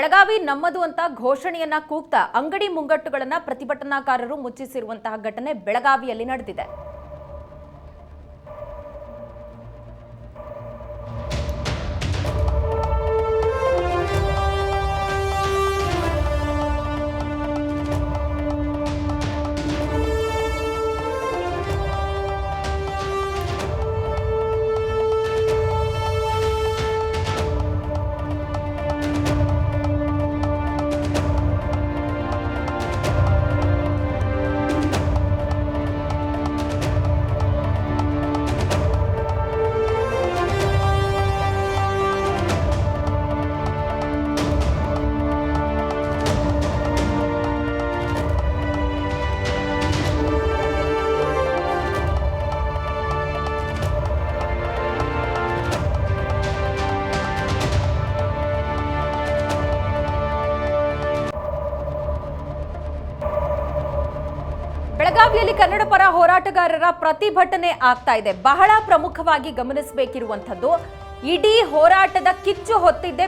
ಬೆಳಗಾವಿ ನಮ್ಮದು ಅಂತ ಘೋಷಣೆಯನ್ನ ಕೂಗ್ತಾ ಅಂಗಡಿ ಮುಂಗಟ್ಟುಗಳನ್ನ ಪ್ರತಿಭಟನಾಕಾರರು ಮುಚ್ಚಿಸಿರುವಂತಹ ಘಟನೆ ಬೆಳಗಾವಿಯಲ್ಲಿ ನಡೆದಿದೆ. ಬೆಳಗಾವಿಯಲ್ಲಿ ಕನ್ನಡ ಪರ ಹೋರಾಟಗಾರರ ಪ್ರತಿಭಟನೆ ಆಗ್ತಾ ಇದೆ. ಬಹಳ ಪ್ರಮುಖವಾಗಿ ಗಮನಿಸಬೇಕಿರುವಂತದ್ದು, ಇಡೀ ಹೋರಾಟದ ಕಿಚ್ಚು ಹೊತ್ತಿದ್ದೆ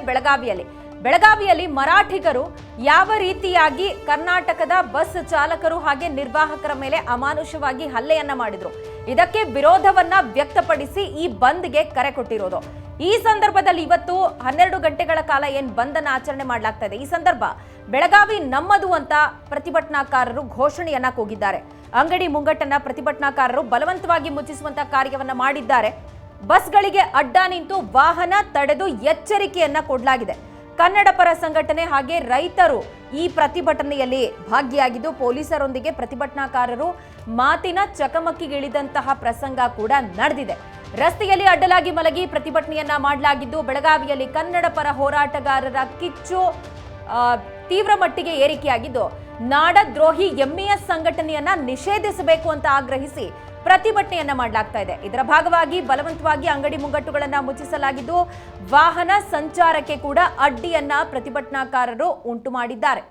ಬೆಳಗಾವಿಯಲ್ಲಿ ಮರಾಠಿಗರು ಯಾವ ರೀತಿಯಾಗಿ ಕರ್ನಾಟಕದ ಬಸ್ ಚಾಲಕರು ಹಾಗೆ ನಿರ್ವಾಹಕರ ಮೇಲೆ ಅಮಾನುಷವಾಗಿ ಹಲ್ಲೆಯನ್ನ ಮಾಡಿದ್ರು, ಇದಕ್ಕೆ ವಿರೋಧವನ್ನ ವ್ಯಕ್ತಪಡಿಸಿ ಈ ಬಂದ್ಗೆ ಕರೆ ಕೊಟ್ಟಿರೋದು. ಈ ಸಂದರ್ಭದಲ್ಲಿ ಇವತ್ತು 12 ಗಂಟೆಗಳ ಕಾಲ ಬಂದ್ ಅನ್ನು ಆಚರಣೆ ಮಾಡಲಾಗ್ತಾ ಇದೆ. ಈ ಸಂದರ್ಭ ಬೆಳಗಾವಿ ನಮ್ಮದು ಅಂತ ಪ್ರತಿಭಟನಾಕಾರರು ಘೋಷಣೆಯನ್ನ ಕೂಗಿದ್ದಾರೆ. ಅಂಗಡಿ ಮುಂಗಟ್ಟನ್ನ ಪ್ರತಿಭಟನಾಕಾರರು ಬಲವಂತವಾಗಿ ಮುಚ್ಚಿಸುವಂತ ಕಾರ್ಯವನ್ನ ಮಾಡಿದ್ದಾರೆ. ಬಸ್ಗಳಿಗೆ ಅಡ್ಡ ನಿಂತು ವಾಹನ ತಡೆದು ಎಚ್ಚರಿಕೆಯನ್ನ ಕೊಡಲಾಗಿದೆ. ಕನ್ನಡ ಪರ ಸಂಘಟನೆ ಹಾಗೆ ರೈತರು ಈ ಪ್ರತಿಭಟನೆಯಲ್ಲಿ ಭಾಗಿಯಾಗಿದ್ದು ಪೊಲೀಸರೊಂದಿಗೆ ಪ್ರತಿಭಟನಾಕಾರರು ಮಾತಿನ ಚಕಮಕಿಗಿಳಿದಂತಹ ಪ್ರಸಂಗ ಕೂಡ ನಡೆದಿದೆ. ರಸ್ತೆಯಲ್ಲಿ ಅಡ್ಡಲಾಗಿ ಮಲಗಿ ಪ್ರತಿಭಟನೆಯನ್ನ ಮಾಡಲಾಗಿದ್ದು ಬೆಳಗಾವಿಯಲ್ಲಿ ಕನ್ನಡ ಪರ ಹೋರಾಟಗಾರರ ಕಿಚ್ಚು ತೀವ್ರ ಮಟ್ಟಿಗೆ ಏರಿಕೆಯಾಗಿದ್ದು ನಾಡದ್ರೋಹಿ ಎಂಇಎಸ್ ಸಂಘಟನೆಯನ್ನ ನಿಷೇಧಿಸಬೇಕು ಅಂತ ಆಗ್ರಹಿಸಿ ಪ್ರತಿಭಟನೆಯನ್ನ ಮಾಡಲಾಗ್ತಾ ಇದೆ. ಇದರ ಭಾಗವಾಗಿ ಬಲವಂತವಾಗಿ ಅಂಗಡಿ ಮುಂಗಟ್ಟುಗಳನ್ನ ಮುಚ್ಚಿಸಲಾಗಿದ್ದು ವಾಹನ ಸಂಚಾರಕ್ಕೆ ಕೂಡ ಅಡ್ಡಿಯನ್ನ ಪ್ರತಿಭಟನಾಕಾರರು ಉಂಟು ಮಾಡಿದ್ದಾರೆ.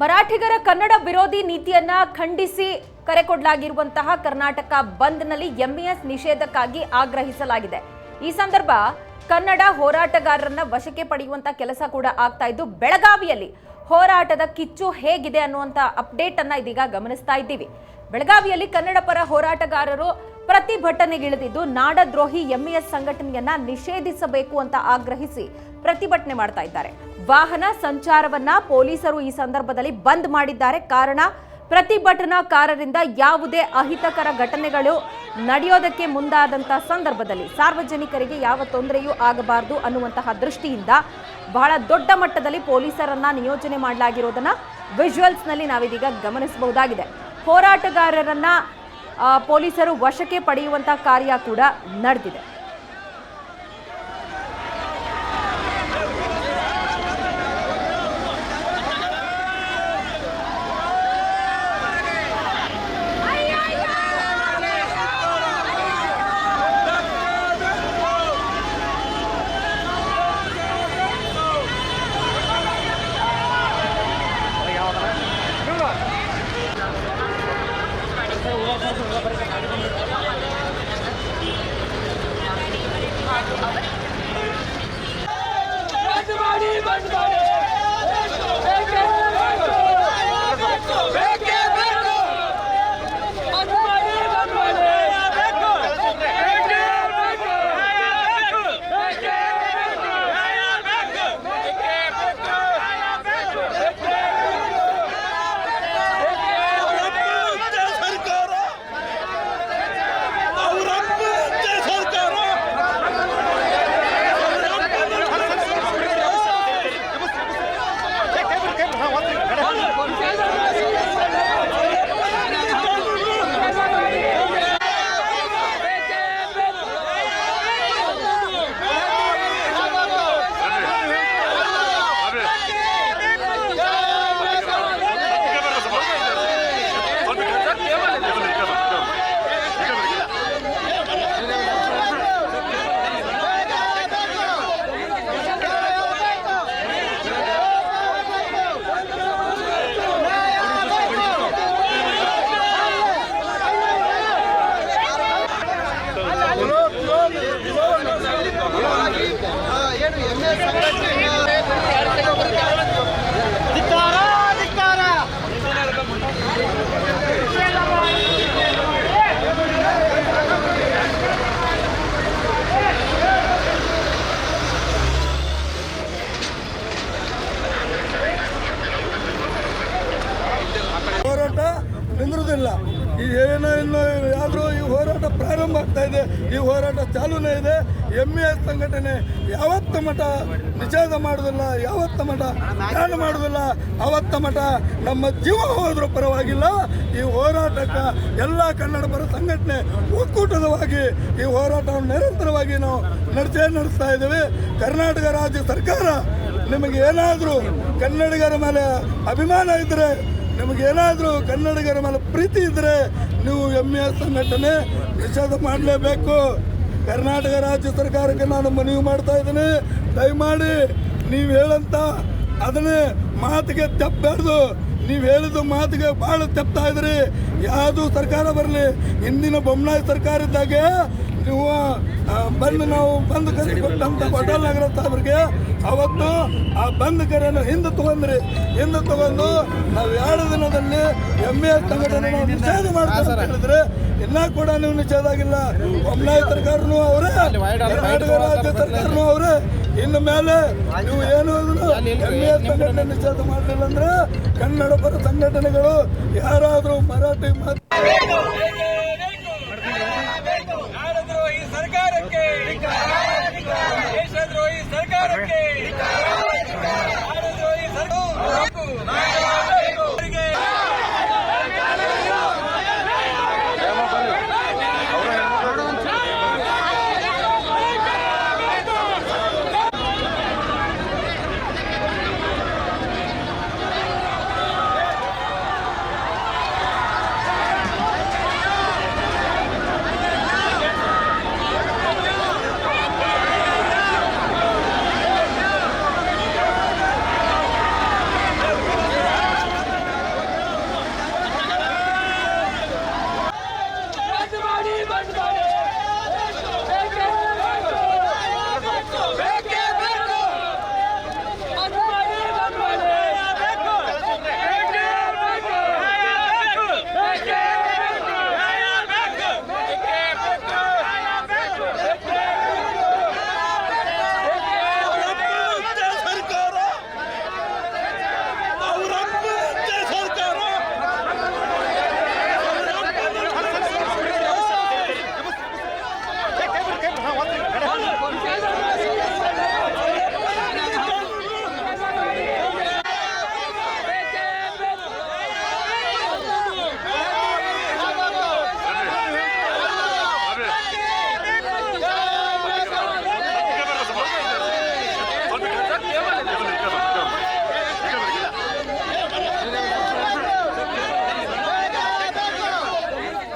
ಮರಾಠಿಗರ ಕನ್ನಡ ವಿರೋಧಿ ನೀತಿಯನ್ನ ಖಂಡಿಸಿ ಕರೆ ಕೊಡಲಾಗಿರುವಂತಹ ಕರ್ನಾಟಕ ಬಂದ್ನಲ್ಲಿ ಎಂಇಎಸ್ ನಿಷೇಧಕ್ಕಾಗಿ ಆಗ್ರಹಿಸಲಾಗಿದೆ. ಈ ಸಂದರ್ಭ ಕನ್ನಡ ಹೋರಾಟಗಾರರನ್ನ ವಶಕ್ಕೆ ಪಡೆಯುವಂತ ಕೆಲಸ ಕೂಡ ಆಗ್ತಾ ಇದ್ದು ಬೆಳಗಾವಿಯಲ್ಲಿ ಹೋರಾಟದ ಕಿಚ್ಚು ಹೇಗಿದೆ ಅನ್ನುವಂತ ಅಪ್ಡೇಟ್ ಅನ್ನ ಇದೀಗ ಗಮನಿಸ್ತಾ ಇದ್ದೀವಿ. ಬೆಳಗಾವಿಯಲ್ಲಿ ಕನ್ನಡ ಪರ ಹೋರಾಟಗಾರರು ಪ್ರತಿಭಟನೆಗಿಳಿದಿದ್ದು ನಾಡದ್ರೋಹಿ ಎಂಇಎಸ್ ಸಂಘಟನೆಯನ್ನ ನಿಷೇಧಿಸಬೇಕು ಅಂತ ಆಗ್ರಹಿಸಿ ಪ್ರತಿಭಟನೆ ಮಾಡ್ತಾ ಇದ್ದಾರೆ. ವಾಹನ ಸಂಚಾರವನ್ನ ಪೊಲೀಸರು ಈ ಸಂದರ್ಭದಲ್ಲಿ ಬಂದ್ ಮಾಡಿದ್ದಾರೆ. ಕಾರಣ, ಪ್ರತಿಭಟನಾಕಾರರಿಂದ ಯಾವುದೇ ಅಹಿತಕರ ಘಟನೆಗಳು ನಡೆಯೋದಕ್ಕೆ ಮುಂದಾದಂತ ಸಂದರ್ಭದಲ್ಲಿ ಸಾರ್ವಜನಿಕರಿಗೆ ಯಾವ ತೊಂದರೆಯೂ ಆಗಬಾರದು ಅನ್ನುವಂತಹ ದೃಷ್ಟಿಯಿಂದ ಬಹಳ ದೊಡ್ಡ ಮಟ್ಟದಲ್ಲಿ ಪೊಲೀಸರನ್ನ ನಿಯೋಜನೆ ಮಾಡಲಾಗಿರೋದನ್ನ ವಿಜುವಲ್ಸ್ ನಲ್ಲಿ ನಾವಿದೀಗ ಗಮನಿಸಬಹುದಾಗಿದೆ. ಹೋರಾಟಗಾರರನ್ನ ಪೊಲೀಸರು ವಶಕ್ಕೆ ಪಡೆಯುವಂತಹ ಕಾರ್ಯ ಕೂಡ ನಡೆದಿದೆ. ಹೋರಾಟ ನಿಂದಿರುವುದಿಲ್ಲ. ಈ ಏನೋ ಇನ್ನು ಯಾದರೂ ಈ ಹೋರಾಟ ಪ್ರಾರಂಭ ಆಗ್ತಾ ಇದೆ, ಈ ಹೋರಾಟ ಚಾಲೂನೇ ಇದೆ. MES ಸಂಘಟನೆ ಯಾವತ್ತ ಮಠ ನಿಷೇಧ ಮಾಡುವುದಿಲ್ಲ, ಯಾವತ್ತ ಮಠ ಬ್ಯಾನ್ ಮಾಡುವುದಿಲ್ಲ, ಅವತ್ತ ಮಠ ನಮ್ಮ ಜೀವ ಹೋದ್ರೂ ಪರವಾಗಿಲ್ಲ. ಈ ಹೋರಾಟಕ್ಕೆ ಎಲ್ಲ ಕನ್ನಡ ಪರ ಸಂಘಟನೆ ಒಕ್ಕೂಟದವಾಗಿ ಈ ಹೋರಾಟವನ್ನು ನಿರಂತರವಾಗಿ ನಾವು ನಡೆಸ್ತಾ ಇದ್ದೇವೆ. ಕರ್ನಾಟಕ ರಾಜ್ಯ ಸರ್ಕಾರ ನಿಮಗೆ ಏನಾದರೂ ಕನ್ನಡಿಗರ ಮೇಲೆ ಅಭಿಮಾನ ಇದ್ದರೆ, ನಿಮಗೇನಾದರೂ ಕನ್ನಡಿಗರ ಮೇಲೆ ಪ್ರೀತಿ ಇದ್ದರೆ ನೀವು MES ಸಂಘಟನೆ ನಿಷೇಧ ಮಾಡಲೇಬೇಕು. ಕರ್ನಾಟಕ ರಾಜ್ಯ ಸರ್ಕಾರಕ್ಕೆ ನಾನು ಮನವಿ ಮಾಡ್ತಾ ಇದ್ದೀನಿ, ದಯಮಾಡಿ ನೀವು ಹೇಳಂತ ಅದನ್ನೇ ಮಾತಿಗೆ ತಪ್ಪಬಾರ್ದು. ನೀವು ಹೇಳಿದ ಮಾತಿಗೆ ಭಾಳ ತಪ್ತಾ ಇದ್ರಿ. ಯಾವುದು ಸರ್ಕಾರ ಬರಲಿ, ಹಿಂದಿನ ಬೊಮ್ಮಾಯಿ ಸರ್ಕಾರ ಇದ್ದಾಗೆ ನೀವು ನಾವು ಬಂದ್ ಕರೆ ಕೊಟ್ಟಂತ ಹೋಟೆಲ್ ನಗರ ಸಾಹೇಬ್ರಿಗೆ ಅವತ್ತು ಆ ಬಂದ್ ಕರೆಯನ್ನು ಹಿಂದೆ ತಗೊಂಡು ನಾವು 2 ದಿನದಲ್ಲಿ MES ಸಂಘಟನೆ ನಿಷೇಧ ಮಾಡ್ತಾರೆ ಹೇಳಿದ್ರೆ ಇನ್ನೂ ಕೂಡ ನೀವು ನಿಷೇಧ ಆಗಿಲ್ಲ. ಬೊಮ್ಮಾಯಿ ಸರ್ಕಾರನೂ ಅವರೇ, ಕರ್ನಾಟಕ ರಾಜ್ಯ ಸರ್ಕಾರನೂ ಅವರೇ. ಇನ್ನು ಮೇಲೆ ನೀವು ಏನು MES ಸಂಘಟನೆ ನಿಷೇಧ ಮಾಡಲಿಲ್ಲ ಅಂದ್ರೆ ಕನ್ನಡ ಪರ ಸಂಘಟನೆಗಳು ಯಾರಾದರೂ ಮರಾಠಿ